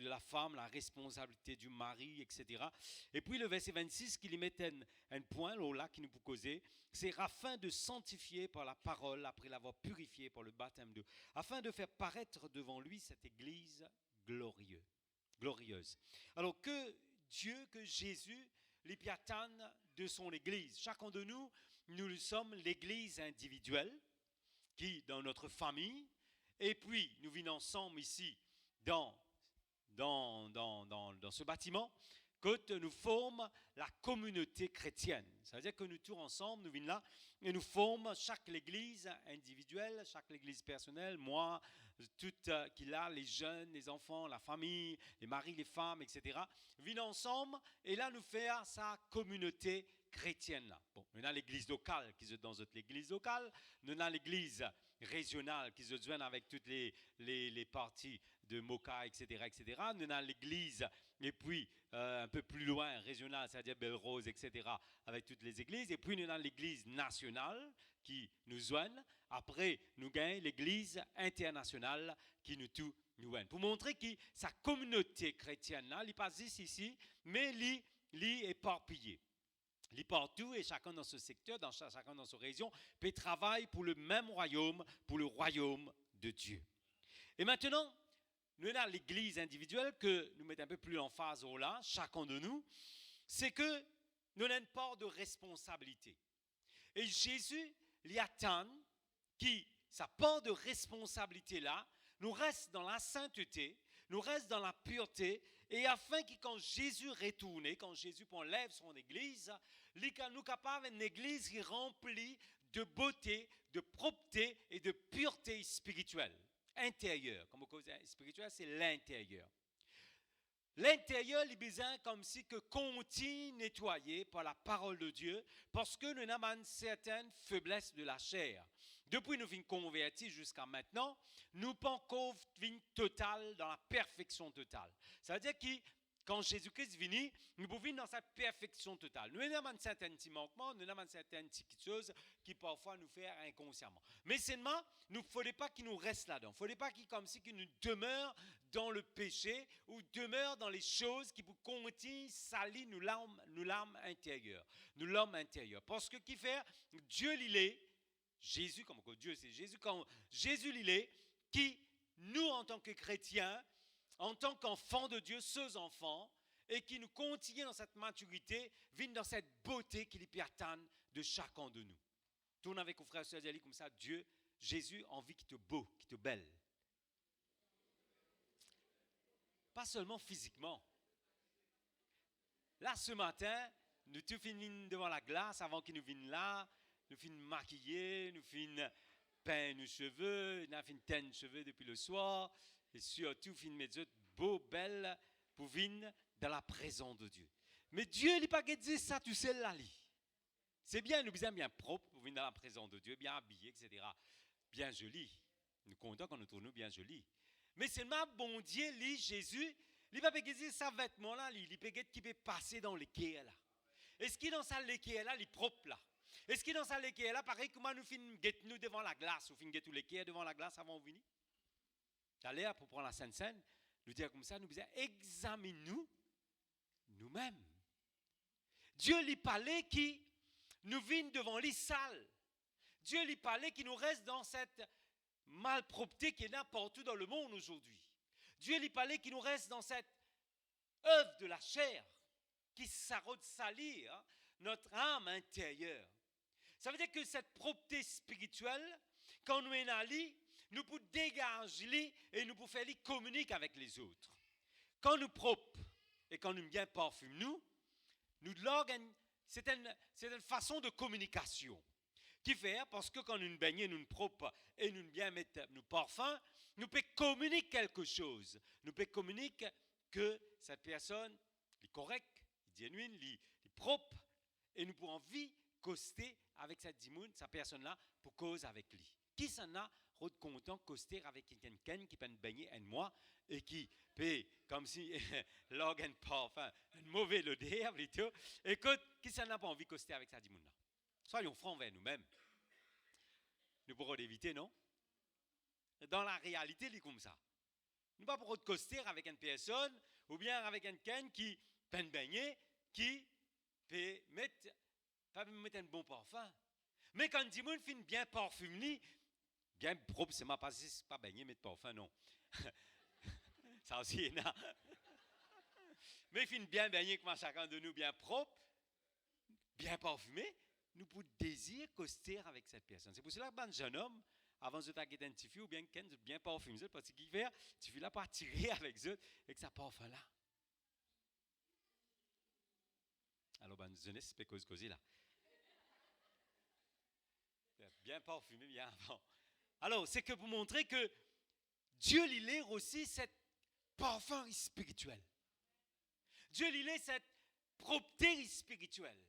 de la femme, la responsabilité du mari, etc. Et puis le verset 26 qui lui met un point là qui nous peut causer, c'est afin de sanctifier par la parole, après l'avoir purifié par le baptême d'eau, afin de faire paraître devant lui cette église glorieuse. Alors que Dieu, que Jésus, les piatanes de son église. Chacun de nous, nous sommes l'église individuelle qui, dans notre famille, et puis nous venons ensemble ici dans ce bâtiment, que nous formons la communauté chrétienne. C'est-à-dire que nous tous ensemble, nous venons là et nous formons chaque église individuelle, chaque église personnelle, moi, tout qui là, les jeunes, les enfants, la famille, les maris, les femmes, etc. Venons ensemble et là nous faisons sa communauté chrétienne là. Bon, nous avons l'église locale qui est dans notre église locale, nous avons l'église régionale qui se joint avec toutes les parties de Moka, etc., etc. Nous avons l'église, et puis un peu plus loin, régionale, c'est-à-dire Belle-Rose, etc., avec toutes les églises. Et puis nous avons l'église nationale qui nous joint. Après, nous gagnons l'église internationale qui nous tout nous joint. Pour montrer que sa communauté chrétienne, là, elle n'est pas ici, mais elle est éparpillée. Les partout et chacun dans ce secteur, chacun dans sa région, peut travailler pour le même royaume, pour le royaume de Dieu. Et maintenant, nous avons l'église individuelle que nous mettons un peu plus en phase là, chacun de nous, c'est que nous avons une part de responsabilité. Et Jésus lui attend qui, sa part de responsabilité là, nous reste dans la sainteté, nous reste dans la pureté, et afin que quand Jésus retourne, quand Jésus enlève son église, nous capables d'une église qui est remplie de beauté, de propreté et de pureté spirituelle, intérieure. Comme cause spirituelle, c'est l'intérieur. L'intérieur est besoin comme si que continue nettoyé par la parole de Dieu, parce que nous avons une certaine faiblesse de la chair. Depuis nous sommes convertis jusqu'à maintenant, nous pas encore total dans la perfection totale. Ça veut dire que quand Jésus-Christ est venu, nous pouvons vivre dans cette perfection totale. Nous avons certains petits manquements, nous avons certaines petites choses qui parfois nous font inconsciemment. Mais seulement, il ne faudrait pas qu'il nous reste là-dedans. Il ne faudrait pas qu'il comme si qu'il nous demeure dans le péché ou demeure dans les choses qui vous continuent salir nous l'âme intérieure. Nous l'homme intérieur. Parce que qui fait, Dieu il est, Jésus, comme Dieu c'est Jésus, quand Jésus il est, qui nous en tant que chrétiens, en tant qu'enfants de Dieu, ceux enfants, et qui nous continuent dans cette maturité, viennent dans cette beauté qui les attend de chacun de nous. Tourne avec vos frères et sœurs, comme ça, Dieu, Jésus, envie qu'il te beau, qu'il te belle. Pas seulement physiquement. Là, ce matin, nous tous finissons devant la glace avant qu'ils nous viennent là, nous finissons maquiller, nous finissons peindre nos cheveux, nous finissons teindre nos cheveux depuis le soir, et surtout, finissons mettre beaux, belles, pour venir dans la présence de Dieu. Mais Dieu, il n'est pas dit ça tout seul là. C'est bien, nous sommes bien propres pour venir dans la présence de Dieu, bien habillés, etc. Bien joli. Nous comptons quand nous tournons bien joli. Mais c'est ma bon Dieu, lui, Jésus, il ne peut pas dire ça vêtement là, il peut qui peut passer dans l'équerre là. Est-ce qu'il dans sa l'équerre là, il est propre là? Est-ce qu'il dans sa l'équerre là, pareil comment nous finissons nous devant la glace, ou finissons tout l'équerre devant la glace avant de venir? D'aller pour prendre la Sainte Seine, nous dire comme ça, nous disons examine-nous nous-mêmes. Dieu lui parlait qui nous vient devant les salles. Dieu lui parlait qui nous reste dans cette malpropreté qui est là partout dans le monde aujourd'hui. Dieu lui parlait qui nous reste dans cette œuvre de la chair qui s'arrête salir notre âme intérieure. Ça veut dire que cette propreté spirituelle, quand nous sommes allés, nous pouvons dégager et nous pouvons faire communiquer avec les autres. Quand nous propres et quand nous bien parfumons, nous c'est une façon de communication qui fait parce que quand nous nous baignons, nous nous propres et nous bien mettons nos parfums, nous pouvons communiquer quelque chose. Nous pouvons communiquer que cette personne est correcte, est genuine, est propre et nous pouvons envie coster avec cette personne-là pour cause avec lui. Qui s'en a content coster avec quelqu'un qui peut baigner un mois et qui peut comme si l'organe parfum, un mauvais odeur et tout. Écoute, qui s'en a pas envie de coster avec cette là? Soyons francs vers nous-mêmes. Nous pourrons l'éviter, non? Dans la réalité, il est comme ça. Nous pas pour coster avec une personne ou bien avec un ken qui peine baigner, qui peut mettre un bon parfum. Mais quand dit moun fin bien parfumé, bien propre, c'est pas baigner mettre parfum non. Ça aussi est là. Mais fin bien baigner comme chacun de nous bien propre, bien parfumé, nous pouvons désir coster avec cette personne. C'est pour cela que un jeune homme avant de t'identifier ou bien qu'un bien parfumé parce qu'il fait tu fais là pour attirer avec eux avec sa parfum là. Alors ben jeunesse c'est cause là. Bien parfumé bien avant. Alors c'est que pour montrer que Dieu il est aussi cette parfum spirituel. Dieu il est cette propreté spirituelle.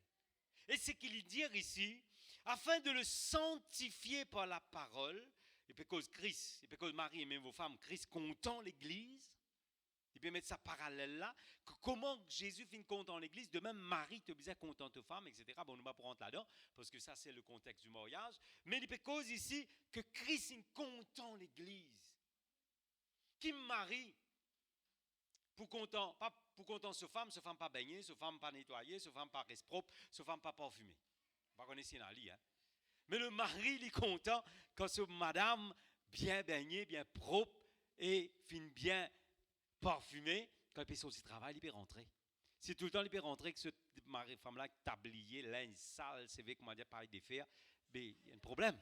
Et ce qu'il dit ici, afin de le sanctifier par la parole, et puis cause Christ, et puis cause Marie et même vos femmes, Christ content l'Église, il peut mettre ça parallèle là, que comment Jésus finit content l'Église, de même Marie te disait contente aux femmes, etc. Bon, nous ne pour rentrer là-dedans, parce que ça c'est le contexte du mariage, mais il peut cause ici que Christ finit content l'Église, qui marie pour content, pas pour content ce femme pas baigner, ce femme pas nettoyer, ce femme pas reste propre, ce femme pas parfumé. Pas connaître dans lit, hein. Mais le mari il est content quand ce madame bien baignée, bien propre et fin bien parfumée, quand elle peut sortir du travail, il peut rentrer. Si tout le temps il peut rentrer que cette femme là tablier, linge sale, c'est vrai comment dire pareil des fers, mais il y a un problème.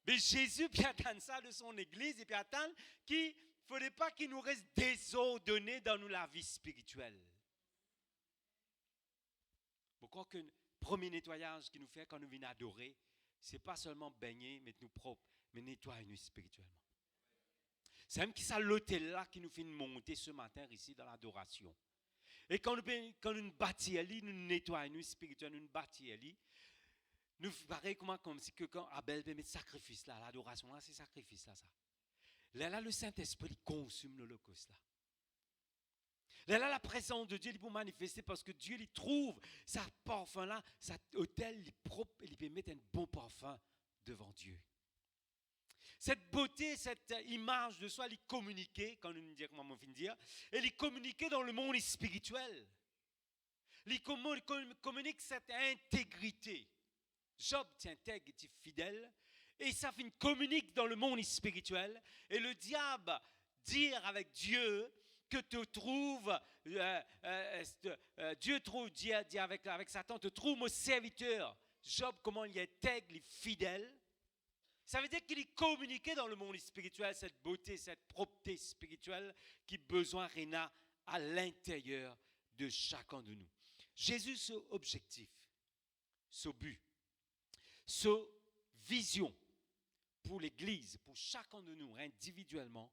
Mais Jésus puis attend ça de son église et puis attend qu'il ne faudrait pas qu'il nous reste désordonné dans nous la vie spirituelle. Pourquoi que le premier nettoyage qu'il nous fait quand nous venons adorer, ce n'est pas seulement baigner, mettre nous propres, mais nettoyer nous spirituellement. C'est même qui ça l'hôtel là qui nous fait monter ce matin ici dans l'adoration. Et quand nous bâtissons, nous nettoyons nous spirituellement, nous bâtissons, nous pareil comme si que quand Abel peut mettre sacrifice là, l'adoration là, c'est sacrifice là ça. Là le Saint-Esprit consume l'holocauste là. Là la présence de Dieu il peut manifester parce que Dieu il trouve sa parfum là, cet hôtel il est propre, il peut mettre un bon parfum devant Dieu. Cette beauté, cette image de soi, il est communiquée, quand nous disons comment on finit dire, elle est communiquée dans le monde spirituel. Il communique cette intégrité. Job est intègre, est fidèle, et ça communique dans le monde spirituel. Et le diable dit avec Dieu que te trouve, Dieu trouve, dit avec Satan, te trouve mon serviteur. Job, comment il est intègre, il est fidèle. Ça veut dire qu'il est communiqué dans le monde spirituel, cette beauté, cette propreté spirituelle qui a besoin réna à l'intérieur de chacun de nous. Jésus, ce objectif, ce but, ce vision pour l'Église, pour chacun de nous individuellement,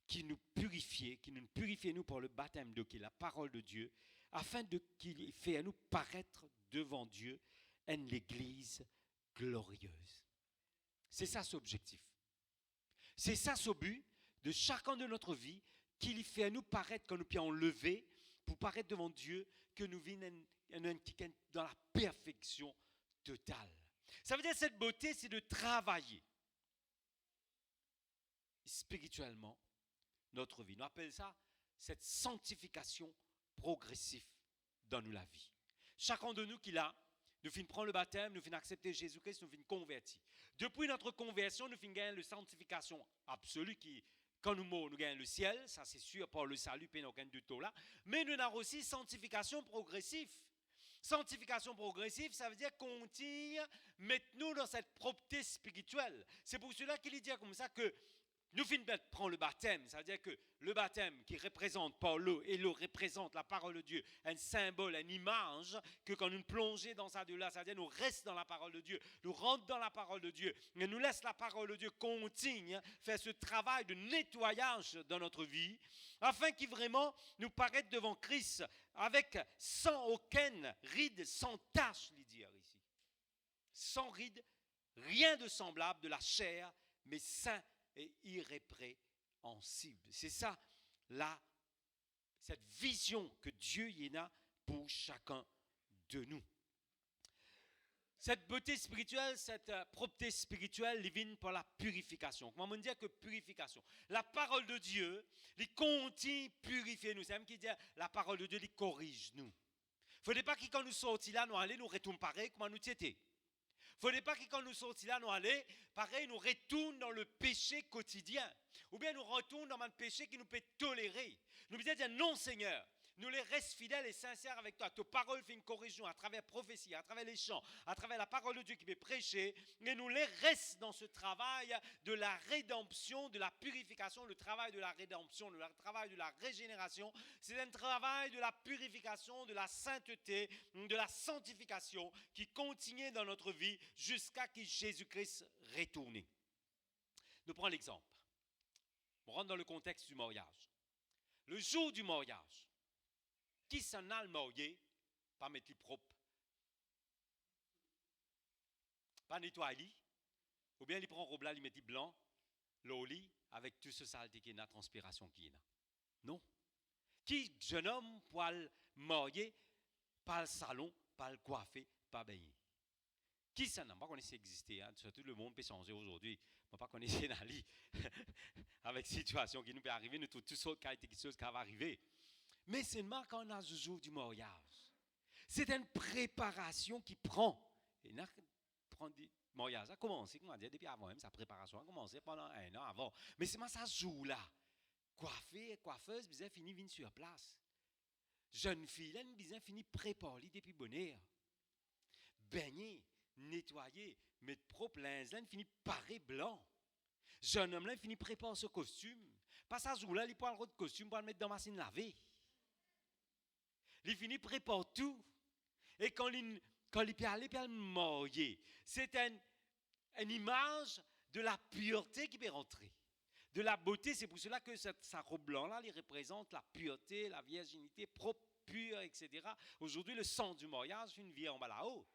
qui nous purifie nous par le baptême de qui est la parole de Dieu, afin qu'il fait à nous paraître devant Dieu une Église glorieuse. C'est ça son objectif. C'est ça son but de chacun de notre vie, qu'il fait à nous paraître quand nous puissions lever pour paraître devant Dieu, que nous venions dans la perfection totale. Ça veut dire que cette beauté, c'est de travailler spirituellement notre vie. Nous appelons ça cette sanctification progressive dans nous la vie. Chacun de nous qui l'a, nous finissons prendre le baptême, nous finissons accepter Jésus-Christ, nous finissons convertir. Depuis notre conversion, nous finissons gagner la sanctification absolue qui, quand nous mourons, nous gagnons le ciel, ça c'est sûr, par le salut, puis nous gagnons du tout là. Mais nous avons aussi sanctification progressive. Sanctification progressive, ça veut dire qu'on tire, mettez-nous dans cette propreté spirituelle. C'est pour cela qu'il dit comme ça que nous finissons prendre le baptême, ça veut dire que le baptême qui représente par l'eau, et l'eau représente la parole de Dieu, un symbole, une image, que quand nous plongeons dans ça de là, ça veut dire nous restons dans la parole de Dieu, nous rentrons dans la parole de Dieu, et nous laisse la parole de Dieu continue, faire ce travail de nettoyage dans notre vie, afin qu'il vraiment nous paraisse devant Christ, avec sans aucune ride, sans tache, il dit ici. Sans ride, rien de semblable de la chair, mais saint et irrépréhensible. C'est ça, cette vision que Dieu y a pour chacun de nous. Cette beauté spirituelle, cette propreté spirituelle, elle vient par la purification. Comment on dit que purification? La parole de Dieu, elle continue purifier nous. C'est même qui dit la parole de Dieu, elle corrige nous. Il ne faudrait pas que quand nous sortions là, nous allons nous retourner pareil comme nous étions. Il ne faudrait pas que quand nous sortions là, nous allons, pareil, nous retournons dans le péché quotidien. Ou bien nous retournons dans un péché qui nous peut tolérer. Nous disons dire non Seigneur, nous les restes fidèles et sincères avec toi. Ta parole fait une correction à travers la prophétie, à travers les chants, à travers la parole de Dieu qui peut prêcher. Et nous les restes dans ce travail de la rédemption, de la purification, le travail de la rédemption, le travail de la régénération. C'est un travail de la purification, de la sainteté, de la sanctification qui continue dans notre vie jusqu'à ce que Jésus-Christ retourne. Nous prenons l'exemple. On rentre dans le contexte du mariage. Le jour du mariage, qui s'en a le marié, pas mettre propre, pas nettoyer, ou bien il prend robe là, il met blanc, l'eau lit, avec tout ce saleté qui est la transpiration qui est là. Non. Qui jeune homme pour le marier, pas le salon, pas le coiffer, pas baigner. Qui ça n'a pas connaissé exister, hein? Surtout le monde peut changer aujourd'hui. On ne pas connaître dans lit avec la situation qui nous peut arriver, nous trouvons toutes sortes de choses qui vont arriver. Mais seulement quand on a le jour du mariage. C'est une préparation qui prend. Et là, prend du mariage, ça a commencé, comment dire, depuis avant même, sa préparation a commencé pendant 1 an avant. Mais c'est ça jour-là. Coiffeuse, bien fini, vient sur place. Jeune fille, là, bien fini, préparer depuis bonheur. Baigner, nettoyer, mettre propre linge, là, fini paré blanc. Jeune homme, là, fini préparer ce costume. Pas ça jour-là, il prend le costume pour le mettre dans la machine lavée. Il finit prépare tout. Et quand il peut aller le marier, c'est une image de la pureté qui peut rentrer. De la beauté, c'est pour cela que sa robe blanc-là, il représente la pureté, la virginité propre, pure, etc. Aujourd'hui, le sang du mariage, une vie en bas là-haut.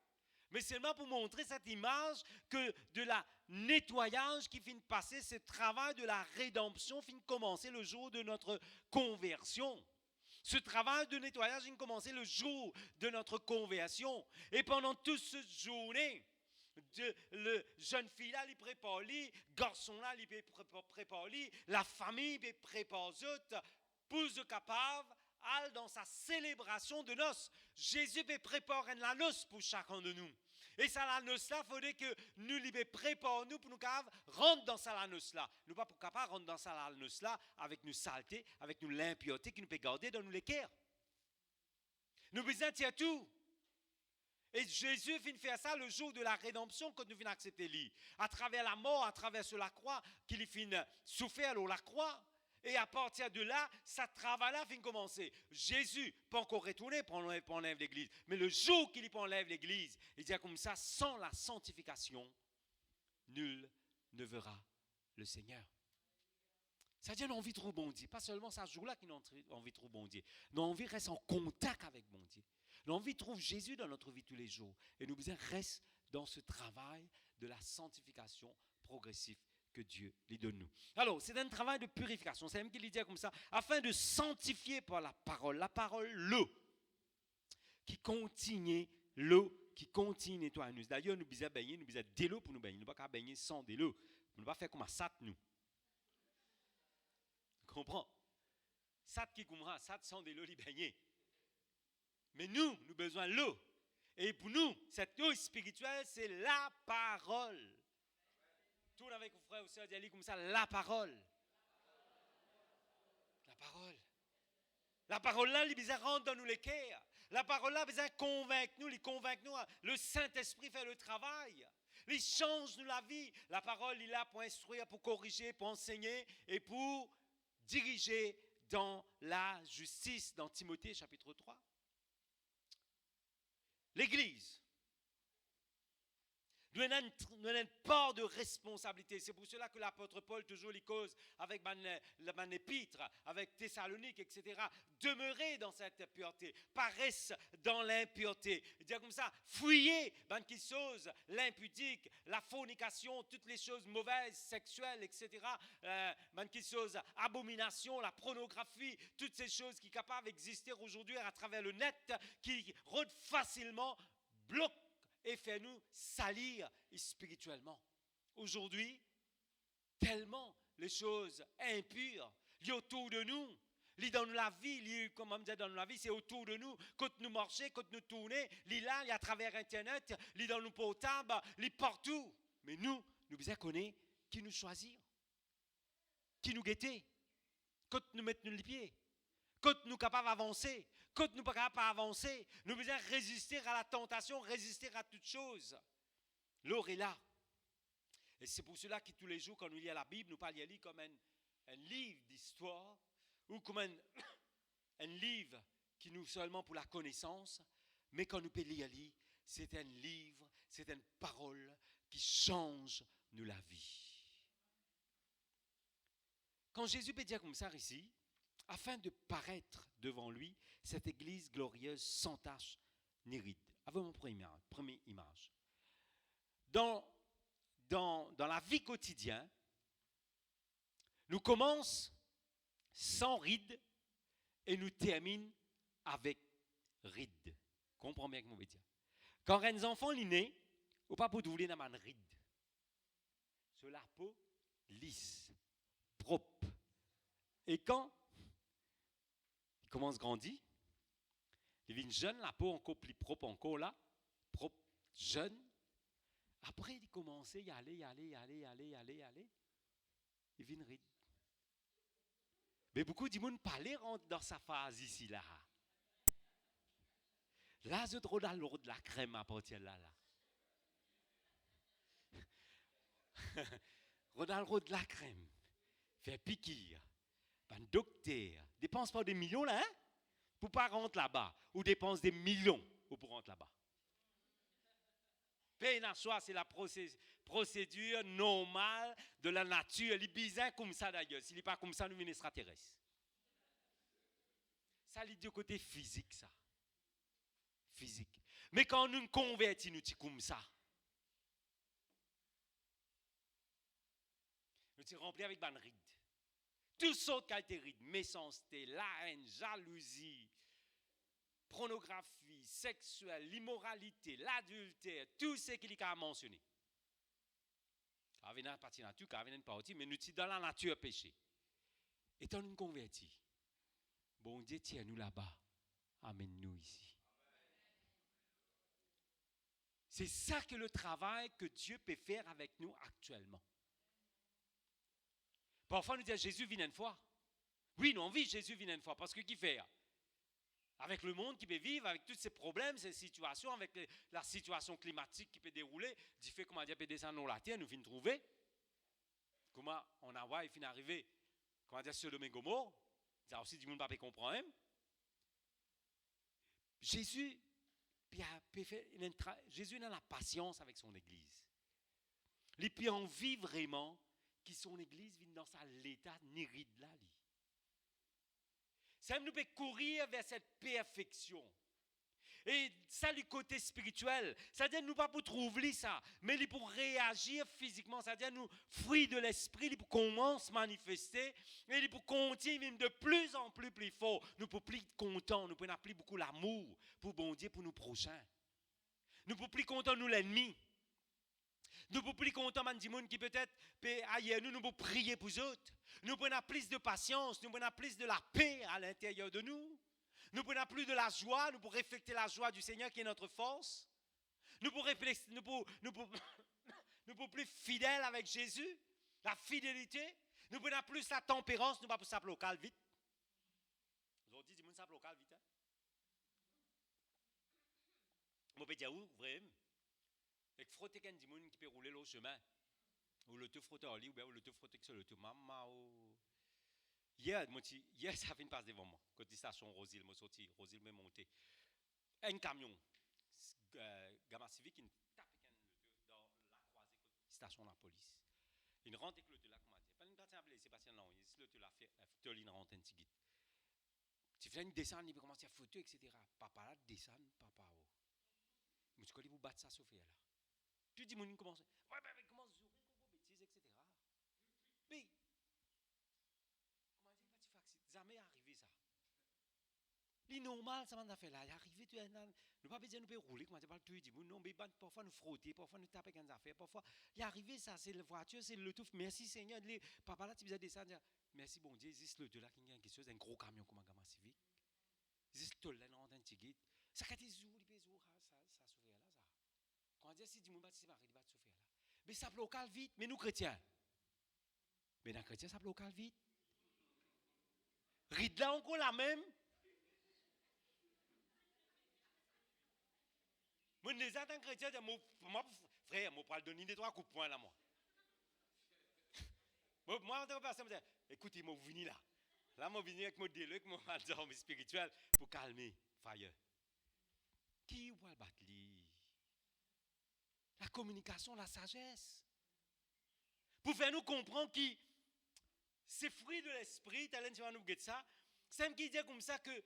Mais seulement pour montrer cette image que de la nettoyage qui finit de passer, ce travail de la rédemption finit de commencer le jour de notre conversion. Ce travail de nettoyage a commencé le jour de notre conversion. Et pendant toute cette journée, le jeune fille-là, il prépare lui, garçon-là, il prépare lui, la famille, il prépare eux, pour se capable, aller dans sa célébration de noces. Jésus peut préparer la noce pour chacun de nous. Et ça, la noce-là, il faudrait que nous les préparons pour nous rentrer dans ça, la noce-là. Nous pas pour capable rentrer dans ça, la noce-là, avec nos saletés, avec nos l'impureté qui nous peut garder dans nos l'équerre. Nous besoin de tout. Et Jésus vient faire ça le jour de la rédemption quand nous venons accepter lui. À travers la mort, à travers la croix, qu'il vient souffrir à la croix. Et à partir de là, ça travail-là vient commencer. Jésus, pas encore retourné pour enlever l'église. Mais le jour qu'il enlève l'église, il dit comme ça, sans la sanctification, nul ne verra le Seigneur. C'est-à-dire qu'on a envie de trouver bon Dieu. Pas seulement ce jour-là qu'on a envie de trouver bon Dieu. Nous avons envie de rester en contact avec bon Dieu. Nous avons envie de trouver Jésus dans notre vie tous les jours. Et nous besoin rester dans ce travail de la sanctification progressive que Dieu lui donne nous. Alors, c'est un travail de purification. C'est même qu'il dit comme ça, afin de sanctifier par la parole, l'eau, qui continue nettoyer nous. D'ailleurs, nous besoin baigner, nous besoin de l'eau pour nous baigner. Nous ne pouvons pas baigner sans de l'eau. Nous ne pouvons pas faire comme un sat, nous. Tu comprends? Sat qui comprend, sat sans de l'eau, il baigner. Mais nous avons besoin de l'eau. Et pour nous, cette eau spirituelle, c'est la parole. Tourne avec vos frères ou sœurs, dis comme ça, la parole. La parole. La parole là, il besoin rentre dans nous les cœurs. La parole là, besoin convaincre nous, le Saint-Esprit fait le travail. Il change nous la vie. La parole, il est là pour instruire, pour corriger, pour enseigner et pour diriger dans la justice, dans Timothée chapitre 3. L'Église. Nous avons une part de responsabilité. C'est pour cela que l'apôtre Paul toujours les cause avec mon épître, avec Thessalonique, etc. Demeurez dans cette pureté. Paresse dans l'impureté. Dire comme ça, fuyez qui chose, l'impudique, la fornication, toutes les choses mauvaises, sexuelles, etc. Qui chose, abomination, la pornographie, toutes ces choses qui sont capables d'exister aujourd'hui à travers le net, qui rôdent facilement, bloquent et fait nous salir spirituellement. Aujourd'hui, tellement les choses impures, liées autour de nous, liées dans la vie, comme on dit dans la vie, c'est autour de nous. Quand nous marchons, quand nous tournons, liées là, liées à travers Internet, liées dans nos portables, liées partout. Mais nous devons connaître qui nous choisir, qui nous guetter, quand nous mettons les pieds. Quand nous sommes capables d'avancer, quand nous ne sommes pas capables d'avancer, nous devons résister à la tentation, résister à toutes choses. L'or est là. Et c'est pour cela que tous les jours, quand nous lisons la Bible, nous parlons d'elle comme un livre d'histoire ou comme un livre qui nous seulement pour la connaissance, mais quand nous pouvons lire, c'est un livre, c'est une parole qui change nous la vie. Quand Jésus peut dire comme ça ici, afin de paraître devant lui, cette église glorieuse sans tache ni ride. Avec mon première image. Dans la vie quotidienne, nous commençons sans ride et nous terminons avec ride. Comprends bien ce que je veux dire. Quand un enfant est né, ou pas pour douler dans une ride. Sur la peau lisse, propre. Et quand il commence à grandir, il devient jeune, la peau encore plus propre, encore là, propre, jeune. Après, il commence à y aller. Il vient ride. Mais beaucoup de monde parlent rentre dans sa phase ici, là. Là, je trouve dans l'eau de la crème à partir de là. Ronaldo de la crème, fait piquer, un docteur, dépense pas des millions là, hein, pour pas rentrer là-bas, ou dépense des millions pour rentrer là-bas. Payer un choix, c'est la procédure normale de la nature. Il est bizarre comme ça d'ailleurs. S'il n'est pas comme ça, nous venons extraterrestres. Ça, c'est du côté physique, ça. Physique. Mais quand nous nous convertissons, nous sommes comme ça. Nous sommes remplis avec une ride. Toutes sortes de qualités rides. Méchanceté, la haine, jalousie, pornographie, sexuelle, l'immoralité, l'adultère, tout ce qu'il y a à mentionner. Car il y a une partie de la nature, car il y a une partie, mais nous sommes dans la nature péché. Étant nous convertis, bon Dieu, tiens-nous là-bas. Amène-nous ici. C'est ça que le travail que Dieu peut faire avec nous actuellement. Parfois, nous disons Jésus vient une fois. Oui, nous on vit Jésus vient une fois. Parce que qui fait? Avec le monde qui peut vivre, avec tous ces problèmes, ces situations, avec la situation climatique qui peut dérouler, du fait comment Dieu peut descendre dans la terre, nous venons trouver. Comment on a vu, il finit arrivé. Comment dire, Sodome et Gomorrhe. Ça aussi, du monde ne peut pas comprendre. Jésus a la patience avec son Église. Il peut envie vraiment que son Église vienne dans sa l'état niride là. Ça nous peut courir vers cette perfection. Et ça, le côté spirituel, c'est-à-dire nous pas pour trouver ça, mais pour réagir physiquement, c'est-à-dire nous, fruits de l'esprit, il pour commencer à manifester, et pour continuer de plus en plus fort, nous pour plus contents, nous pour plus beaucoup l'amour pour bon Dieu, pour nos prochains. Nous pour plus contents nous l'ennemi. Nous pour plus contents man monde qui peut-être ailleurs nous pour prier pour eux autres. Nous prenons plus de patience, nous prenons plus de la paix à l'intérieur de nous. Nous prenons plus de la joie, nous pour refléter la joie du Seigneur qui est notre force. Nous pour plus fidèles avec Jésus, la fidélité. Nous prenons plus la tempérance, nous pas pour s'appeler local vite. Aujourd'hui, dis-moi s'appeler local vite. Moi peux dire où vraiment. Et frotter quelqu'un du monde qui peut rouler le chemin. Ou le te frotter en lit, ou le te frotter sur le te maman. Hier, ça fait une passe devant moi. Côté station Rosil, moi sorti, Rosil m'a monté. Un camion, Gamma Civic, qui tape dans la croisée, station de la police. Il rentre avec le te là, comment dire. Pas une partie à blesser, parce que non, le te l'a fait, il rentre un petit guide. Tu fais une descente, il commence à photo, etc. Papa là, descend, papa. Mais tu connais, vous battre ça, Sophie là. Puis dis, mon commence, ouais, commence à sourire, comme bêtises, etc. Mais, comment dire, pas de accident, jamais arrivé ça. C'est normal, ça m'a fait là. Il arrive, tu es là. Nous pas besoin de nous rouler, comment tu parles, tu dis, non, mais parfois nous frotter, parfois nous taper avec des affaires, parfois, il est arrivé, ça, c'est la voiture, c'est le tout. Merci Seigneur, papa là, tu vas descendre, merci bon Dieu, c'est le tout là qui a quelque chose, un gros camion comme un gamin civique. C'est le tout là, non, un ticket. Ça, quand tu es zour, ça souffre là, ça. Quand on dit, si tu me bats, c'est pas, il va te souffrir là. Mais ça bloque vite, mais nous chrétiens. Mais dans les chrétiens, ça bloque vite. Ride là encore la même. Moi, les attends chrétiens, moi, frère, moi, pour le donner des 3 coups de poing là, moi. Moi, en tant que personne, je me dis, écoutez, moi, vous venez là. Là, moi, je viens avec mon délai, avec mon arme spirituel pour calmer, fire. Qui va battre lui? La communication, la sagesse. Pour faire nous comprendre que c'est fruit de l'esprit, tu vas nous dire ça. C'est qui dit comme ça que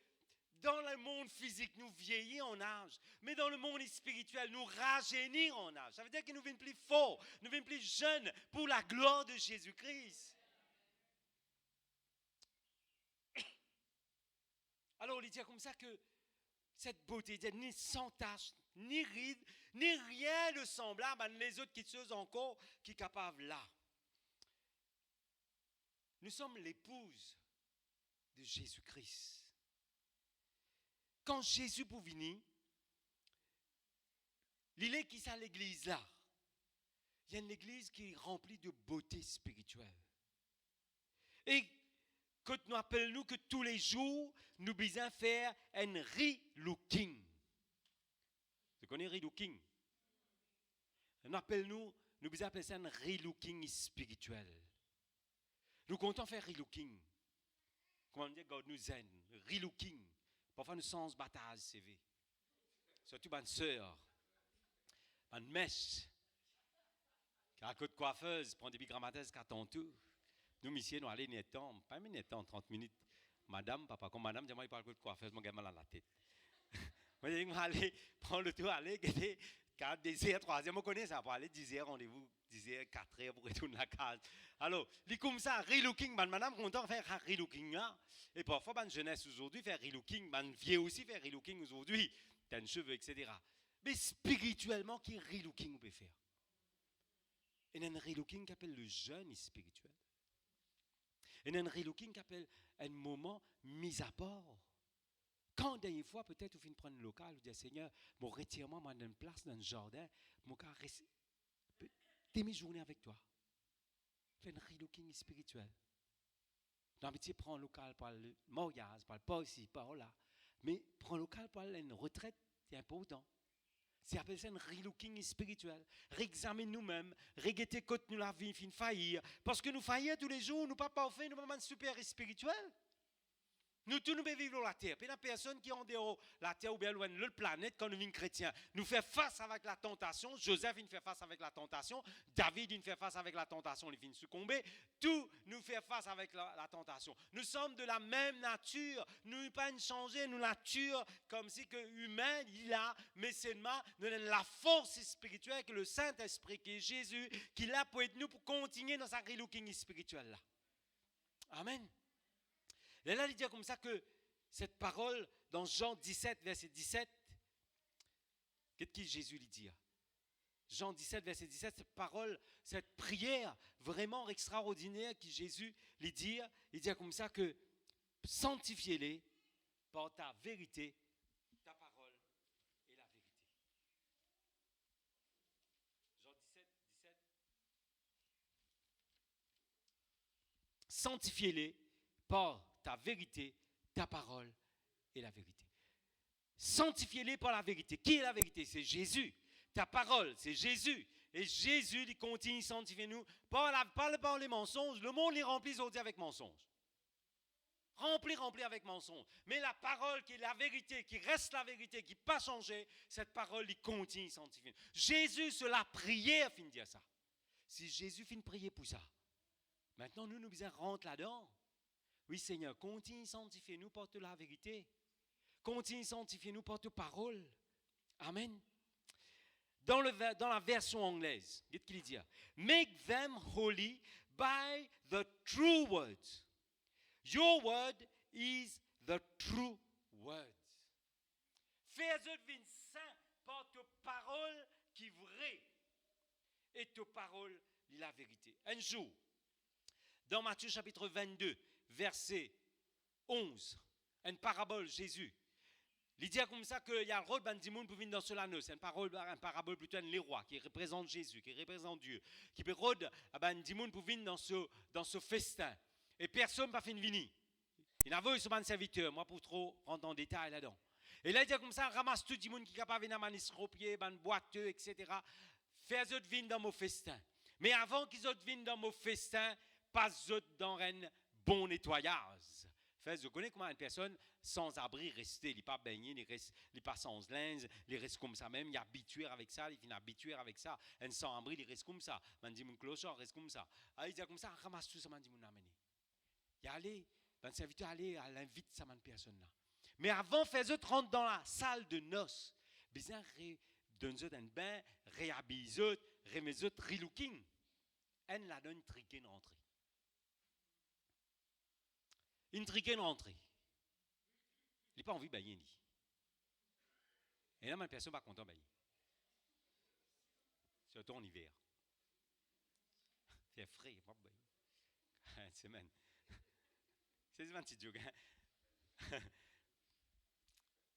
dans le monde physique, nous vieillir en âge, mais dans le monde spirituel, nous rajeunir en âge. Ça veut dire que nous venons plus forts, nous venons plus jeunes pour la gloire de Jésus-Christ. Alors, il dit comme ça que cette beauté, ni sans tache, ni ride, ni rien de semblable à les autres qui sont encore qui sont capables là. Nous sommes l'épouse de Jésus-Christ. Quand Jésus pour venir, il est qui ça l'église là? Il y a une église qui est remplie de beauté spirituelle. Et quand nous appelons que tous les jours, nous devons faire un relooking. Vous connaissez relooking? Nous appelons nous devons appeler ça un relooking spirituel. Nous comptons faire relooking. Comment dire, God nous aide. Relooking. Parfois, nous sommes bataille CV. Surtout, ma soeur, ma mèche, qui a un coup de coiffeuse, prend des bigrammataises qui attendent tout. Nous, monsieur, nous allons nettement, pas nettement, 30 minutes. Madame, papa, comme madame, dis-moi, il parle de coiffeuse, mon gars mal à la tête. Moi, je vais aller prendre le tour, aller, 4, 10h, 3h, je connais ça, pour aller 10h, rendez-vous, 10h, 4h, pour retourner à la case. Alors, il comme ça, relooking, madame, content de faire un relooking là. Et parfois, ma jeunesse aujourd'hui fait relooking, ma vieux aussi fait relooking aujourd'hui, t'as une cheveux, etc. Mais spirituellement, quel relooking on peut faire? Il y a un relooking qui appelle le jeûne spirituel. Il y a un relooking qui appelle un moment mis à part. Quand dernière fois, peut-être, vous finissez de prendre le local, vous dites, Seigneur, mon retire-moi, moi, dans une place, dans un jardin, mon cas, t'es mes journées avec toi. Fais un relooking spirituel. Dans le prends le local pour le mariage, pas ici, pas là. Mais prends le local pour une retraite, c'est important. C'est appelé ça un relooking spirituel. Réexamine nous-mêmes, regarder quand nous la vie fin faillir. Parce que nous faillons tous les jours, nous pas parfaits, nous sommes super spirituels. Nous tous nous vivons sur la terre. Il y a personne qui est en dehors de la terre ou bien loin de l'autre planète quand nous sommes chrétiens. Nous faisons face avec la tentation. Joseph, il fait face avec la tentation. David, il fait face avec la tentation. Il vient succomber. Tout nous fait face avec la tentation. Nous sommes de la même nature. Nous ne pas changer nos natures comme si que humain, il a, mais seulement nous avons la force spirituelle que le Saint-Esprit, qui est Jésus, qui l'a pour être nous pour continuer dans sa relooking spirituelle là. Amen. Et là, il dit comme ça que cette parole, dans Jean 17, verset 17, qu'est-ce que Jésus lui dit? Jean 17, verset 17, cette parole, cette prière vraiment extraordinaire que Jésus lui dit, il dit comme ça que sanctifiez-les par ta vérité, ta parole et la vérité. Jean 17, 17. Sanctifiez-les par ta vérité, ta parole et la vérité. Sanctifiez-les par la vérité. Qui est la vérité? C'est Jésus. Ta parole, c'est Jésus. Et Jésus, il continue de sanctifier nous par les mensonges. Le monde les remplit aujourd'hui avec mensonges. Rempli avec mensonges. Mais la parole qui est la vérité, qui reste la vérité, qui n'a pas changé, cette parole, il continue de sanctifier. Jésus, c'est la prière, fin de dire ça. Si Jésus finit de prier pour ça, maintenant nous devons rentrer là-dedans. Oui, Seigneur, continue de sanctifier nous par la vérité. Continue de sanctifier nous par ta parole. Amen. Dans la version anglaise, qu'est-ce qu'il dit? Make them holy by the true word. Your word is the true words. Fais-eux vin saint par ta parole qui est vraie. Et ta parole, la vérité. Un jour, dans Matthieu chapitre 22, verset 11, une parabole, Jésus. Il dit comme ça qu'il y a le rôle de monde pour venir dans cela. C'est une parabole plutôt un roi qui représente Jésus, qui représente Dieu, qui peut rôle de monde pour venir dans ce festin. Et personne n'a fait une venir. Il n'a pas eu ce serviteur, moi pour trop rentrer en détail là-dedans. Et là il dit comme ça, ramasse tout le monde qui est capable de venir à manisropier, boiteux, etc. Fais-eux venir dans mon festin. Mais avant qu'ils viennent dans mon festin, pas eux dans un bon nettoyage. Je connais comment une personne sans abri reste, il n'est pas baigné, il n'est pas sans linge, il reste comme ça même, il est habitué avec ça, il finit habitué avec ça. Un sans abri, il reste comme ça. Man dit mon clochard reste comme ça. Il dit comme ça, ramasse tout ça, man dit mon amené. Il allé, ben serviteur allé à l'invite ça man personne là. Mais avant fais-eux rentrer dans la salle de noces. Bien donne-eux un bain, réhabille-eux, remet-eux relooking. Elle la donne triquer une rentrée. Une triquée une rentrée. Il n'a pas envie de baigner. Et là, ma personne n'est pas content de baigner. Surtout en hiver. C'est frais, il n'y a pas de baigner. Une semaine. C'est un petit joke.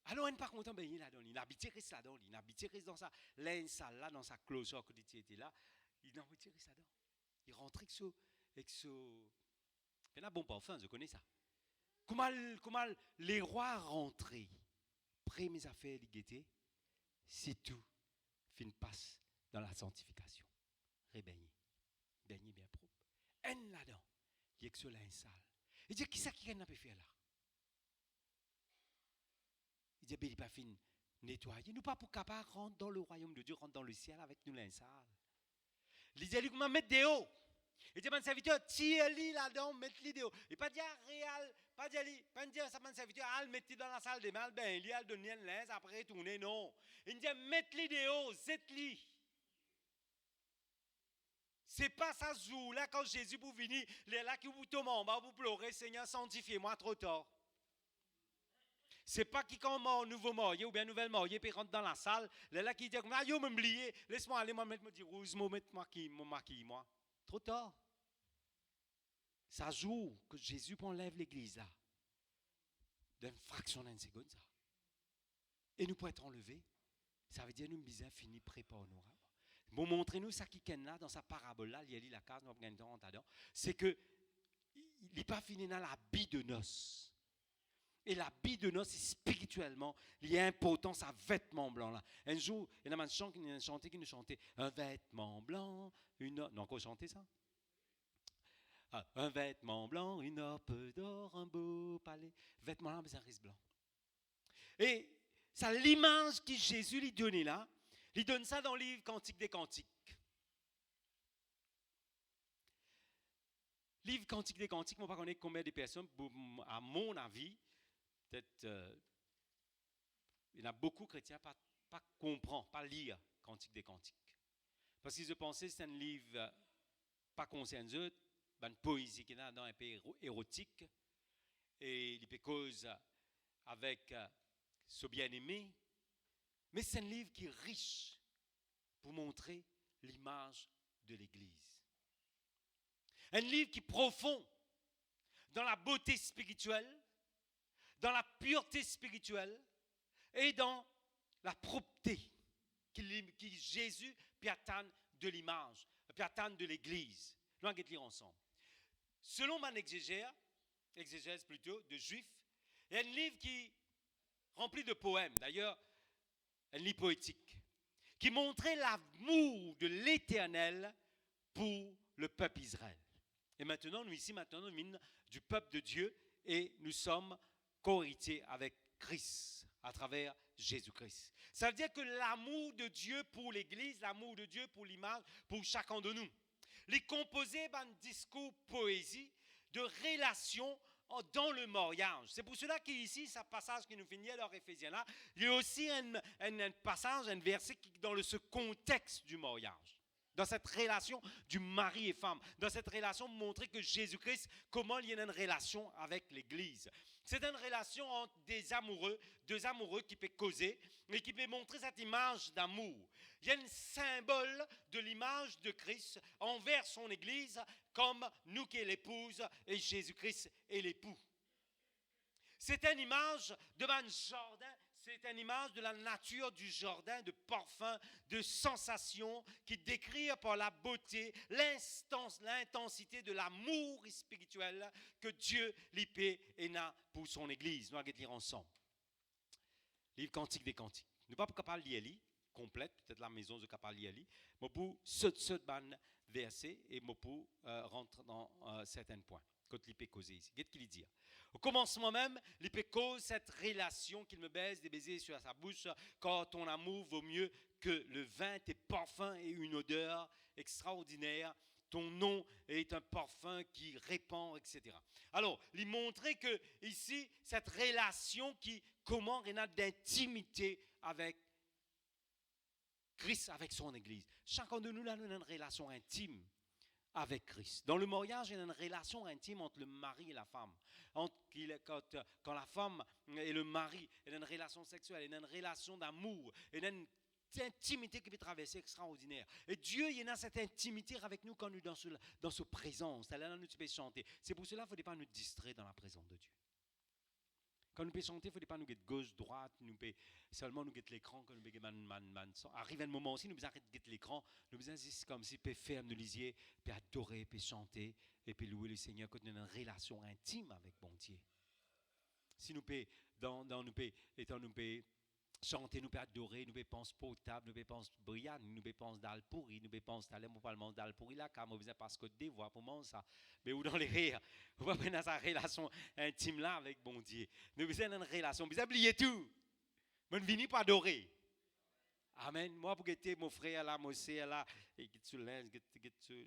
Alors, il n'est pas content de baigner là-dedans. Il habite là-dedans. Il habite dans sa laine sale là, dans sa clochard que tu étais là. Il habite là-dedans. Il rentre avec ce. Il a bon parfum, je connais ça. Comment les rois rentrés, près mes affaires, les guettés, c'est tout. Fin passe dans la sanctification. Rébaigné. Baigné bien propre. Un là-dedans. Il y a que cela est sale. Il dit, qui ça qui n'a pas fait là? Il dit, il n'est pas fin nettoyer. Nous pas pour capable rentrer dans le royaume de Dieu, rentrer dans le ciel avec nous l'insale. Il dit, comment mettre des hauts? Il dit, mon serviteur, tire-lui là-dedans, mette-lui des hauts. Il pas dire réel, pas dire ça, mon serviteur, al mette-lui dans la salle de mal, ben, il a donné un linge, après tourner, non. Il dit, mette-lui des hauts, zette-lui. C'est pas ça ce jour-là, quand Jésus pour venir, il est là qui vous tombe en bas, vous pleurez, Seigneur, sanctifiez-moi trop tard. C'est pas qui quand mort, nouveau marié ou bien nouvelle mariée, puis rentre dans la salle, il est là qui dit, ah, yo, m'oublier, laisse-moi aller, moi, mettre mon rouge, mettre mon maquille, moi. Trop tard. Ça joue que Jésus enlève l'église là, d'une fraction d'une seconde, ça. Et nous pouvons être enlevés. Ça veut dire nous bisons fini prépa honorable. Bon, montrez-nous ça qui est là dans sa parabole là, il y a la case, nous avons dedans. C'est que il n'est pas fini dans l'habit de noces. Et l'habit de noces, spirituellement, il est important, ça vêtement blanc là. Un jour, il y en a un chanté qui nous chantait un vêtement blanc, une autre. Non, encore chanter ça? Un vêtement blanc, une orpe d'or, un beau palais. Vêtement là, mais un risque blanc. Et ça, l'image que Jésus lui donnait là, il donne ça dans le livre Cantique des Cantiques. Livre Cantique des Cantiques, je ne sais pas combien de personnes, à mon avis, peut-être, il y en a beaucoup de chrétiens pas comprennent, pas lire Cantique des Cantiques. Parce qu'ils pensaient que c'est un livre pas concerné eux, une poésie qui est dans un peu érotique, et il peut cause avec ce bien-aimé, mais c'est un livre qui est riche pour montrer l'image de l'Église. Un livre qui est profond dans la beauté spirituelle, dans la pureté spirituelle et dans la propreté qui Jésus peut attendre de l'image, peut attendre de l'Église. Nous allons lire ensemble. Selon mon exégèse plutôt, de juif, il y a un livre qui est rempli de poèmes, d'ailleurs, un livre poétique, qui montrait l'amour de l'Éternel pour le peuple Israël. Et maintenant, nous venons du peuple de Dieu et nous sommes co-héritiers avec Christ à travers Jésus-Christ. Ça veut dire que l'amour de Dieu pour l'Église, l'amour de Dieu pour l'image, pour chacun de nous, les composés d'un discours poésie de relations dans le mariage. C'est pour cela qu'ici, ce passage qui nous finit dans Éphésiens là, il y a aussi un passage, un verset qui dans ce contexte du mariage. Dans cette relation du mari et femme, dans cette relation montrer que Jésus-Christ, comment il y a une relation avec l'Église. C'est une relation entre deux amoureux qui peuvent causer et qui peuvent montrer cette image d'amour. Il y a un symbole de l'image de Christ envers son Église, comme nous qui est l'épouse et Jésus-Christ est l'époux. C'est une image de un jardin, c'est une image de la nature du jardin, de parfum, de sensations qui décrit par la beauté, l'intensité de l'amour spirituel que Dieu l'épée et a pour son Église. Nous allons lire ensemble. Livre Cantique des Cantiques. Nous ne sommes pas capables de lire complète, peut-être la maison de capable de lire, mais pour ce verset et pour rentrer dans certains points. Quand l'IP causé ici. Qu'est-ce qu'il dit? Au commencement même, l'IP cause cette relation qu'il me baise, des baisers sur sa bouche, quand ton amour vaut mieux que le vin, tes parfums et une odeur extraordinaire. Ton nom est un parfum qui répand, etc. Alors, il montrait que ici, cette relation qui commence une d'intimité avec Christ, avec son Église. Chacun de nous, là, nous avons une relation intime avec Christ. Dans le mariage, il y a une relation intime entre le mari et la femme. Quand la femme et le mari ont une relation sexuelle, il y a une relation d'amour, il y a une intimité qui peut traverser extraordinaire. Et Dieu, il y a cette intimité avec nous quand nous sommes dans sa présence. Là, nous pouvons chanter. C'est pour cela qu'il ne faut pas nous distraire dans la présence de Dieu. Quand nous pouvons chanter, il ne faut pas nous guetter gauche, droite, seulement nous guetter l'écran, quand nous pouvons arrive un moment aussi, nous pouvons arrêter de guetter l'écran, nous pouvons c'est comme si nous pouvons faire, nous lisier, puis adorer, puis chanter, et puis louer le Seigneur quand nous avons une relation intime avec bon Dieu. Si nous pouvons, nous pouvons chanter, nous pouvons adorer, nous pouvons penser potable, nous pouvons penser brillant, nous pouvons penser d'alpouri, nous pouvons penser talent d'alpouri là, car nous besoin parce que des voix pour moi ça. Mais où dans les rires, on va prendre sa relation intime là avec bon Dieu. Nous besoin d'une relation, nous besoin oublier tout. Mais nous venons pour adorer. Amen. Moi, pour guetter mon frère là, mon sœur là, et qui sur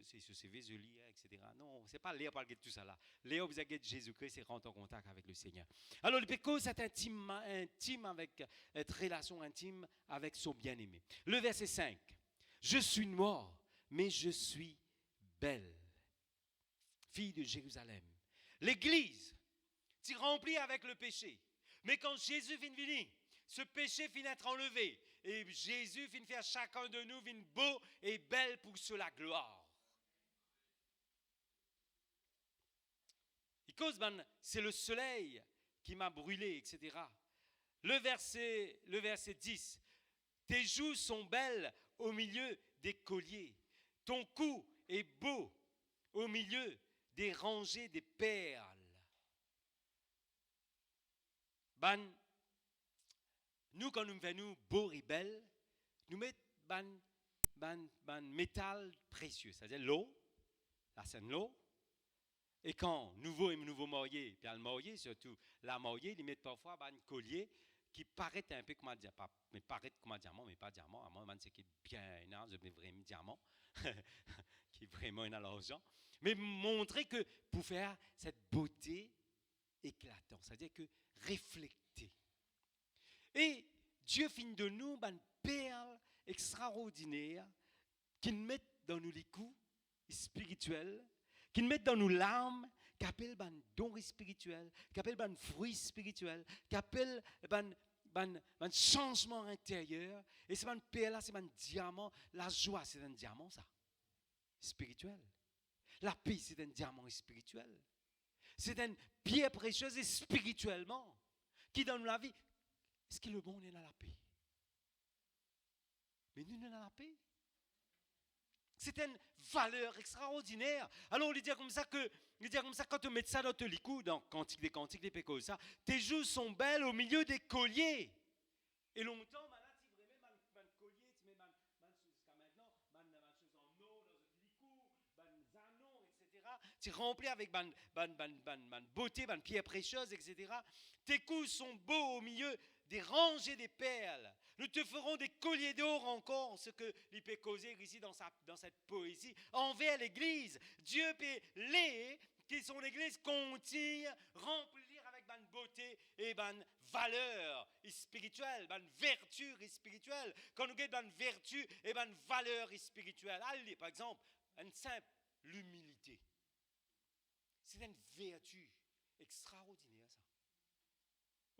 c'est sur ses joli, etc. Non, c'est pas Léa pour guetter tout ça là. Léa, vous avez Jésus-Christ et rentrer en contact avec le Seigneur. Alors, le péché, c'est intime avec cette relation intime avec son bien-aimé. Le verset 5. Je suis noire, mais je suis belle. Fille de Jérusalem. L'église, c'est rempli avec le péché. Mais quand Jésus vient venir, ce péché finit d'être enlevé. Et Jésus finit faire chacun de nous vient beau et belle pour la gloire. Et cause, c'est le soleil qui m'a brûlé, etc. Le verset 10. Tes joues sont belles au milieu des colliers. Ton cou est beau au milieu des rangées des perles. Nous, quand nous faisons beau et belle, nous mettons un métal précieux, c'est-à-dire l'eau, la scène l'eau. Et quand nouveau marié, puis le marié, surtout la mariée, ils mettent parfois un collier qui paraît un peu comme un diamant, mais paraît comme un diamant, mais pas diamant. À moi, c'est qui est bien énorme, c'est vraiment diamant, qui est vraiment un l'argent. Mais montrer que pour faire cette beauté éclatante, c'est-à-dire que refléter. Et Dieu finit de nous une perle extraordinaire qu'il met dans nous les coups spirituels, qu'il met dans nous l'âme, qui appelle un don spirituel, qui appelle un fruit spirituel, qui appelle un changement intérieur. Et c'est une perle, c'est un diamant. La joie, c'est un diamant, ça, spirituel. La paix, c'est un diamant spirituel. C'est une pierre précieuse et spirituellement qui donne la vie. Est-ce que le monde est dans la paix? Mais nous, nous sommes dans la paix. C'est une valeur extraordinaire. Alors, on lui dit comme ça quand on met ça dans ton licou, dans Cantique des Cantiques, des pécos, ça, tes joues sont belles au milieu des colliers. Et longtemps, maintenant, tu vraiment un collier, tu mets jusqu'à maintenant, chose en eau, dans un licou, un anneau, etc. Tu remplis avec beauté, pierre précieuse, etc. Tes coups sont beaux au milieu des rangées des perles. Nous te ferons des colliers d'or encore, ce que il peut causer ici dans cette poésie, envers l'Église. Dieu peut les, qui sont l'Église, continue, remplir avec une beauté et une valeur spirituelle, une vertu spirituelle. Quand nous avons une vertu et une valeur spirituelle, allez, par exemple, une simple l'humilité. C'est une vertu extraordinaire, ça.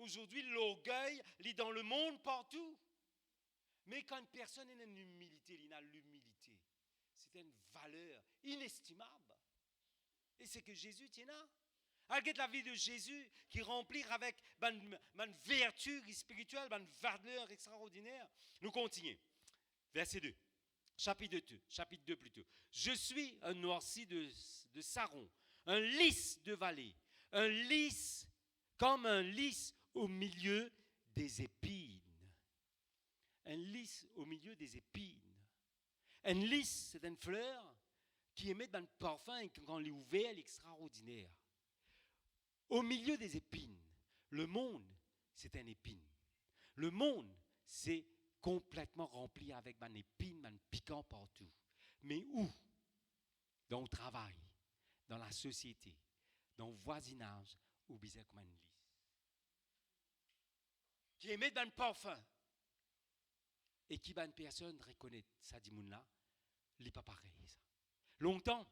aujourd'hui, l'orgueil, il est dans le monde partout. Mais quand une personne a une humilité, il a l'humilité. C'est une valeur inestimable. Et c'est que Jésus tient là. Regarde la vie de Jésus qui remplit avec une vertu spirituelle, une valeur extraordinaire. Nous continuons. Verset 2. Chapitre 2 plutôt. Je suis un noirci de Saron, un lys de vallée, un lys comme un lys au milieu des épines. Un lys au milieu des épines. Un lys, c'est une fleur qui émet un parfum et quand on l'ouvre, elle est extraordinaire. Au milieu des épines, le monde, c'est une épine. Le monde, c'est complètement rempli avec une épine, un piquant partout. Mais où? Dans le travail, dans la société, dans le voisinage, ou bien comme un lys. Qui émet un parfum. Et qui va une personne reconnaître ça dit là, il n'est pas pareil. Ça. Longtemps,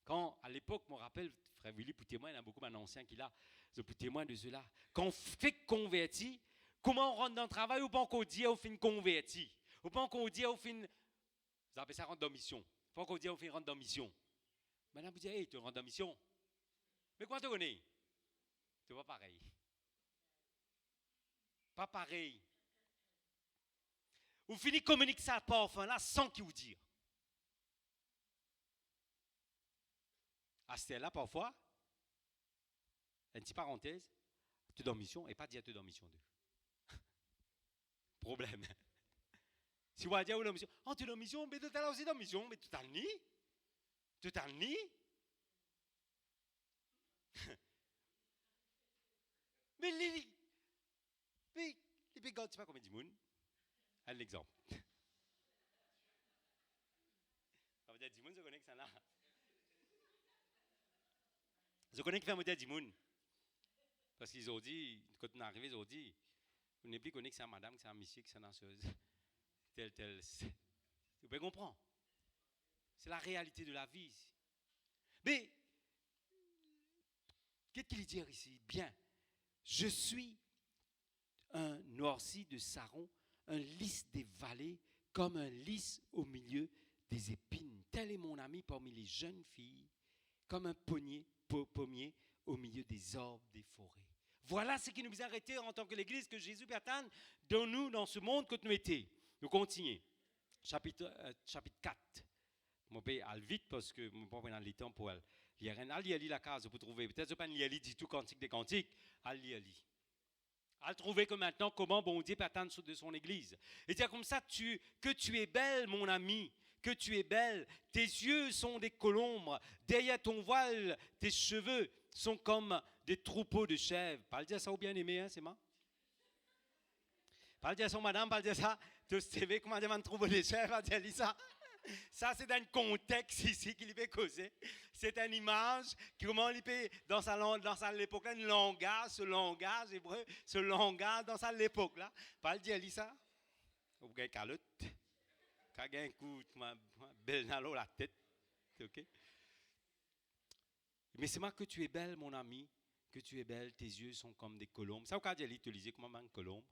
quand à l'époque, je me rappelle, frère Willy, pour témoin, il y a beaucoup d'anciens qui là, pour témoin de cela. Quand on fait converti, comment on rentre dans le travail ou pas qu'on dit on fait converti, ou pas qu'on dit on fait, vous appelez ça rentrer dans mission, pas qu'on dit on fait rentrer dans mission. Maintenant vous dites, hey, tu rentres dans mission, mais comment tu connais? C'est pas pareil. Pas pareil. Vous finissez de communiquer ça parfum là sans qu'il vous dise. À ce là parfois, une petite parenthèse, tu es dans mission et pas dire tu es dans mission 2. Problème. Si vous allez dire, mission, oh, tu es dans mission, mais tu es là aussi dans mission, mais tu t'en nies. Tu t'en nies. Mais les gars, tu sais pas combien de monde. Un exemple. Ça veut dire 10 monde, je connais que ça là. Je connais que fait modèle 10 monde. Parce qu'ils ont dit, quand on est arrivé, ils ont dit, vous n'êtes plus connu que c'est un madame, que c'est un monsieur, que c'est une danseuse. Tel. Vous pouvez comprendre. C'est la réalité de la vie. Mais, qu'est-ce qu'il dit ici? Bien, je suis un noirci de Saron, un lys des vallées, comme un lys au milieu des épines. Tel est mon ami parmi les jeunes filles, comme un pommier au milieu des arbres des forêts. Voilà ce qui nous a arrêtés en tant que l'Église que Jésus pertane dans nous, dans ce monde que nous étions. Nous continuons. Chapitre 4. Je vais aller vite parce que je ne vais pas prendre le temps pour aller lire. Allez la case pour trouver. Peut-être que je ne vais pas lire du tout Cantique des Cantiques. Allez. Allez trouver que maintenant comment bon Dieu pertane de son Église. Et dire comme ça que tu es belle, mon ami. Que tu es belle. Tes yeux sont des colombes. Derrière ton voile, tes cheveux sont comme des troupeaux de chèvres. Parle dire ça au bien-aimé, hein, c'est moi. Parle dire ça, madame, parle dire ça. Tu sais comment on trouve des chèvres, parle dire ça. Ça, c'est un contexte ici qu'il peut causer. C'est une image qui, comment il peut, dans sa l'époque, un langage, ce langage hébreu, ce langage dans sa l'époque là. Parle dire ça. Vous avez calotte. Quand il y a un coup, belle dans l'eau la tête. OK? Mais c'est moi que tu es belle, mon ami, que tu es belle, tes yeux sont comme des colombes. Ça, au cas d'y te lisez comment une colombe.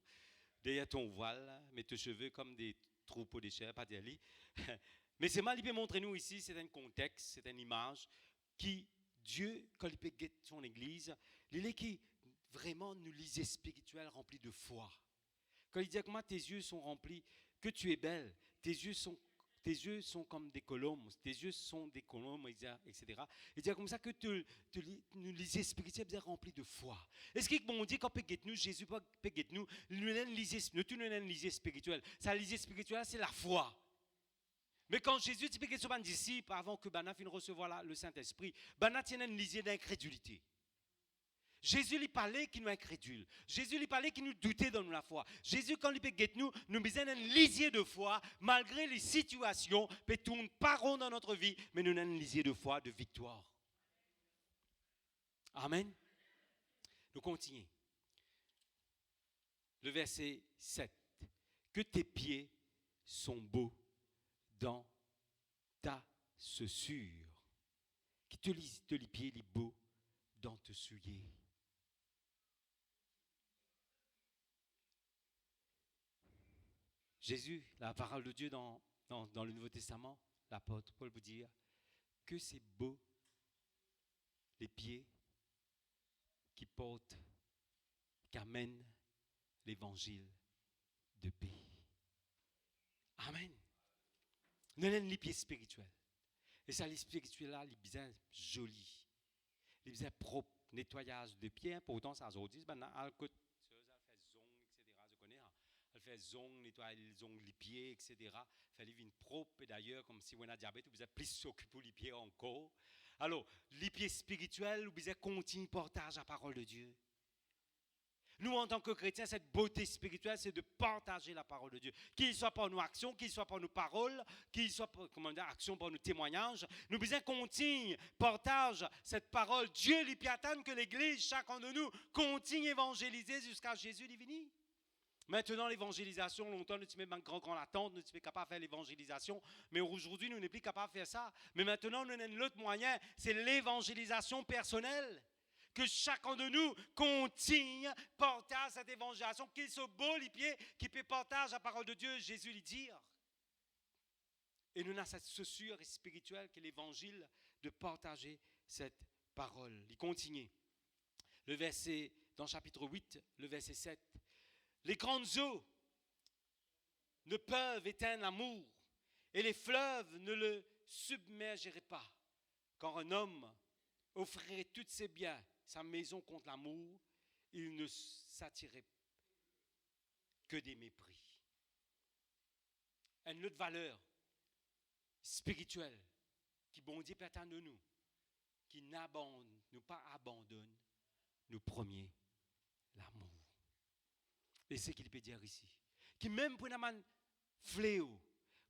Derrière ton voile, mais tes cheveux comme des troupeaux de chèvres, pas d'y aller. Mais c'est mal, il peut montrer nous ici, c'est un contexte, c'est une image qui, Dieu, quand il peut guetter son Église, il est qui vraiment nous lisait spirituel rempli de foi. Quand il dit comment tes yeux sont remplis, que tu es belle, tes yeux sont comme des colombes, tes yeux sont des colombes, etc. Il dit comme ça que nous lisez spirituel bien rempli de foi. Est-ce que bon Dieu quand peut guetter nous, Jésus peut guetter nous, nous lisez spirituel. Ça lisez spirituel, c'est la foi. Mais quand Jésus dit que son disciple, avant que Bana finisse recevoir le Saint-Esprit, Bana tient une lisier d'incrédulité. Jésus lui parlait qui nous incrédule. Jésus lui parlait qui nous doutait dans la foi. Jésus, quand il peut guetter nous, nous besoin une lisier de foi, malgré les situations, peut tourner pas rond dans notre vie, mais nous avons une lisier de foi, de victoire. Amen. Nous continuons. Le verset 7. Que tes pieds sont beaux dans ta chaussure. Qui te les pieds les beaux dans te souiller. Jésus, la parole de Dieu dans le Nouveau Testament, l'apôtre Paul vous dire que c'est beau les pieds qui portent, qui amènent l'évangile de paix. Amen. Nous avons les pieds spirituels. Et ça, les spirituels là, les bien jolis, les bien propres, nettoyage de pieds. Pourtant, ça aujourd'hui, maintenant, elle fait zong, etc. Je connais. Elle fait zong, nettoyer les ongles, les pieds, etc. Elle fait les propres. Et d'ailleurs, comme si on a diabète, vous êtes plus s'occuper des pieds encore. Alors, les pieds spirituels, vous êtes continuer partage la parole de Dieu. Nous, en tant que chrétiens, cette beauté spirituelle, c'est de partager la parole de Dieu. Qu'il soit par nos actions, qu'il soit par nos paroles, qu'il soit par, action par nos témoignages. Nous besoin continuer, partage cette parole. Dieu lui attend que l'Église, chacun de nous, continue à évangéliser jusqu'à Jésus divini. Maintenant, l'évangélisation, longtemps, nous sommes grand attente, nous sommes capables de faire l'évangélisation, mais aujourd'hui, nous ne sommes plus capables de faire ça. Mais maintenant, nous avons l'autre moyen, c'est l'évangélisation personnelle. Que chacun de nous continue partage cette évangélisation, qu'il soit beau les pieds, qu'il peut partager la parole de Dieu, Jésus lui dire. Et nous avons cette susurre spirituelle que l'évangile de partager cette parole. Il continue. Le verset, dans chapitre 8, le verset 7. Les grandes eaux ne peuvent éteindre l'amour et les fleuves ne le submergeraient pas. Quand un homme offrirait tous ses biens, sa maison contre l'amour, il ne s'attirait que des mépris. Une autre valeur spirituelle qui bon Dieu peut attendre de nous, qui nous pas abandonne, nous premier l'amour. Et c'est ce qu'il peut dire ici. Qui même pour une fléau,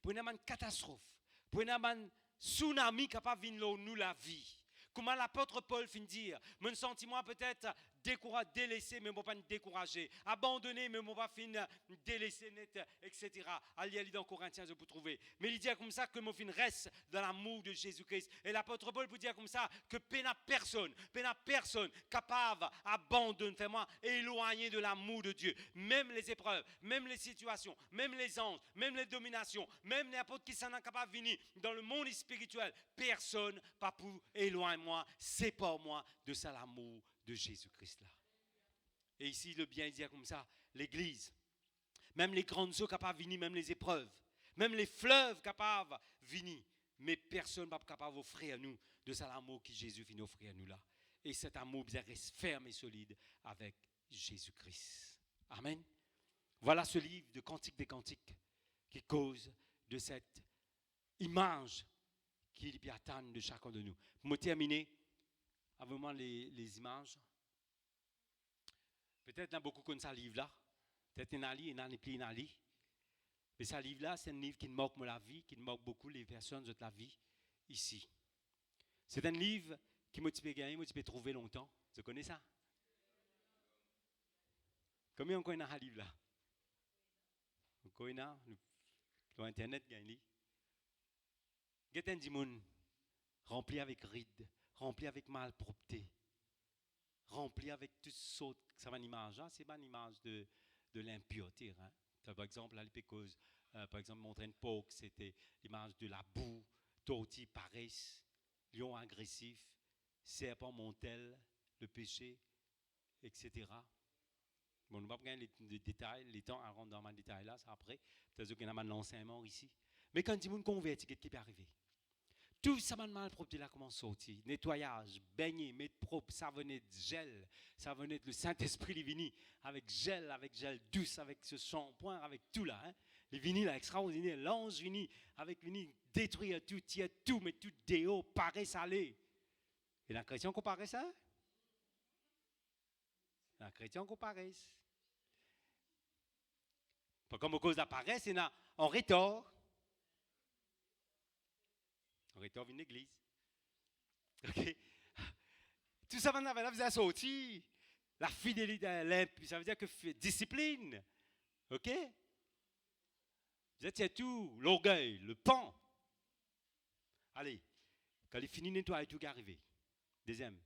pour une catastrophe, pour une tsunami capable de venir nous la vie. Comment l'apôtre Paul finit dire, mon sentiment peut-être découragé, délaissé, mais ne pas décourager, abandonné, mais ne pas finir délaissé net, etc. Allez dans Corinthiens, je peux trouver. Mais il dit comme ça que mon fin reste dans l'amour de Jésus-Christ. Et l'apôtre Paul peut dire comme ça que peine à personne capable d'abandonner, fais-moi éloigner de l'amour de Dieu. Même les épreuves, même les situations, même les anges, même les dominations, même n'importe qui s'en est capable de venir dans le monde spirituel, personne pas pour éloigner moi, sépare moi de ça l'amour de Jésus-Christ là. Et ici, le bien dire comme ça, l'Église, même les grandes eaux capables de venir, même les épreuves, même les fleuves capables de venir, mais personne n'est pas capable d'offrir à nous de ça l'amour que Jésus vient offrir à nous là. Et cet amour bien reste ferme et solide avec Jésus-Christ. Amen. Voilà ce livre de Cantique des Cantiques qui cause de cette image qu'il y attend de chacun de nous. Pour me terminer, avec moi les images. Peut-être qu'il y a beaucoup comme ça livre là. Peut-être qu'il y en a il y en a plus, il y en a. Mais ce livre-là, c'est un livre qui marque la vie, qui marque beaucoup les personnes de la vie ici. C'est un livre qui m'a gagné, m'a trouvé longtemps. Vous connaissez ça? Combien on connaît un livre là? On connaît l'Internet gagné. Il y a un monde rempli avec rides, rempli avec malpropreté, rempli avec toutes sortes. Ça va une image, hein? C'est pas une image de l'impureté. Hein? Par exemple, à l'épécose, par exemple, montrer une poque, c'était l'image de la boue, tortille, paresse, lion agressif, serpent montel, le péché, etc. Bon, on ne va pas regarder les détails, les temps à rentrer dans les détails là, c'est après. Peut-être qu'il y a un l'enseignement ici. Mais quand il y a un converti, qu'est-ce qui peut arriver? Tout ça m'a mal propre là comment sortir. Nettoyage, baigner, mettre propre, savonnette, gel, savonnette, le Saint-Esprit est venu avec gel douce, avec ce shampoing, avec tout là. Hein. Les vinyles là, extraordinaire, l'ange vini avec vini détruire tout, tirer tout, mais tout déo, paraît salé. Et la chrétien qu'on paraît ça? La chrétien qu'on paraît. Pas comme à cause de la paresse, c'est en rétort. On retourne une église. OK? Tout ça, maintenant, vous avez sorti. La fidélité, ça veut dire que discipline. OK? Vous êtes tout, l'orgueil, le pan. Allez, quand il est fini, nettoyer tout qui est arrivé. Deuxième.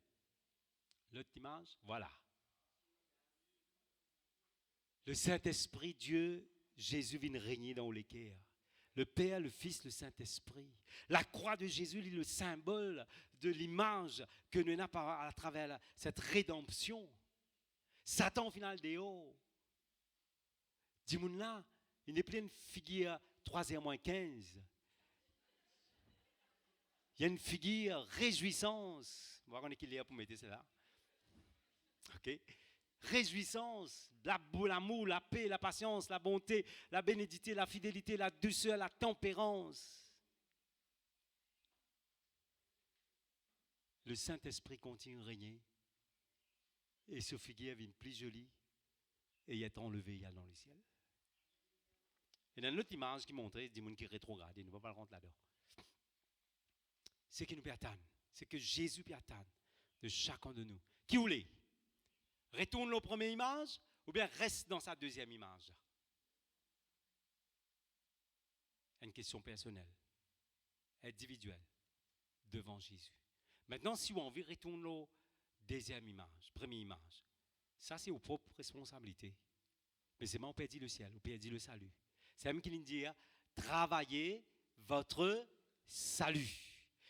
L'autre image, voilà. Le Saint-Esprit, Dieu, Jésus vient régner dans les cœurs. Le Père, le Fils, le Saint-Esprit. La croix de Jésus est le symbole de l'image que nous avons à travers cette rédemption. Satan, au final, des hauts. Dis-moi là, il n'est plus une figure 3h-15. Il y a une figure réjouissance. On va voir qu'il est pour mettre cela. OK? Réjouissance, l'amour, la paix, la patience, la bonté, la bénédiction, la fidélité, la douceur, la tempérance. Le Saint-Esprit continue de régner. Et ce figure devient plus joli. Et il est enlevé dans le ciel. Il y a une autre image qui montrait des gens qui rétrogradent. Il ne va pas le rentrer là-dedans. C'est qui nous peut attendre. C'est que Jésus peut attendre de chacun de nous. Qui voulait? Retourne la première image ou bien reste dans sa deuxième image? Une question personnelle, individuelle, devant Jésus. Maintenant, si on veut retourner la deuxième image, première image, ça c'est vos propres responsabilités. Mais c'est moi, on perdit le ciel, on perdit le salut. C'est même qui nous dit, travaillez votre salut.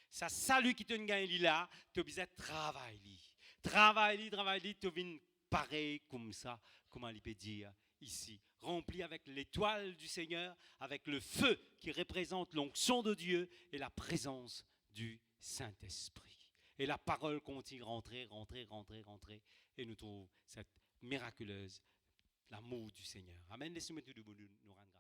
Ça salut qui te gagne là, tu as besoin de travailler. Travaille, tu viens pareil comme ça, comment il peut dire ici, rempli avec l'étoile du Seigneur, avec le feu qui représente l'onction de Dieu et la présence du Saint-Esprit. Et la parole continue rentrer, et nous trouvons cette miraculeuse l'amour du Seigneur. Amen. Laissez-moi tout debout, nous rendre